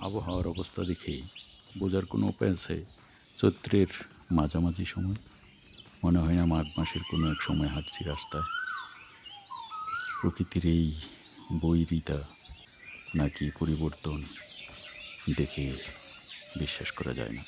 আবহাওয়ার অবস্থা দেখে বোঝার কোনো উপায় আছে? চৈত্রের মাঝামাঝি সময়, মনে হয় না মাঘ মাসের কোনো এক সময় হাঁটছি রাস্তায়। প্রকৃতির এই বৈরিতা নাকি পরিবর্তন দেখে বিশ্বাস করা যায় না।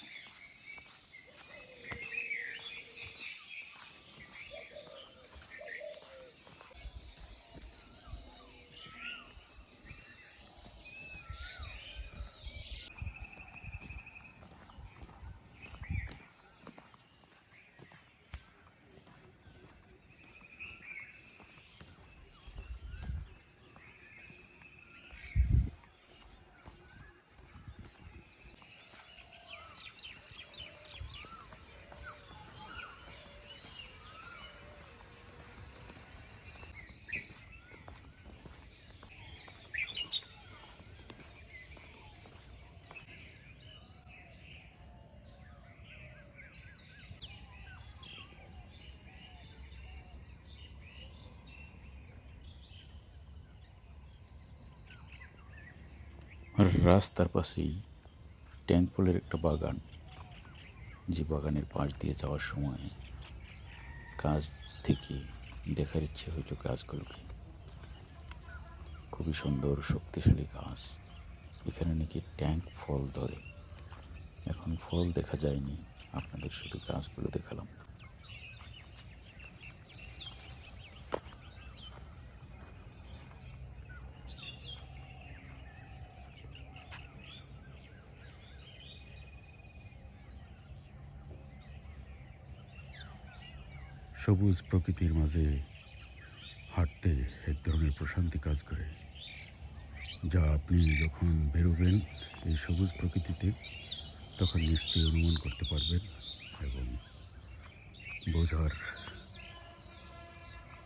আর রাস্তার পাশেই ট্যাঙ্ক ফুলের একটা বাগান, যে বাগানের পাশ দিয়ে যাওয়ার সময় কাছ থেকে দেখার ইচ্ছে হইল গাছগুলোকে। খুবই সুন্দর শক্তিশালী গাছ। এখানে নাকি ট্যাঙ্ক ফল ধরে। এখন ফল দেখা যায়নি, আপনাদের শুধু গাছগুলো দেখালাম। সবুজ প্রকৃতির মাঝে হাঁটতে এক ধরনের প্রশান্তি কাজ করে, যা আপনি যখন বেরোবেন এই সবুজ প্রকৃতিতে তখন নিশ্চয়ই অনুমান করতে পারবেন এবং বোঝার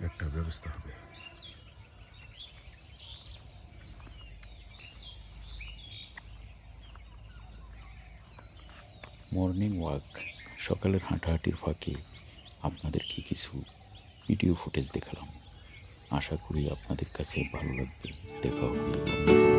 একটা ব্যবস্থা হবে। মর্নিং ওয়াক, সকালের হাঁটাহাঁটির ফাঁকে আপনাদেরকে কিছু ভিডিও ফুটেজ দেখালাম। আশা করি আপনাদের কাছে ভালো লাগবে। দেখা হবে অন্য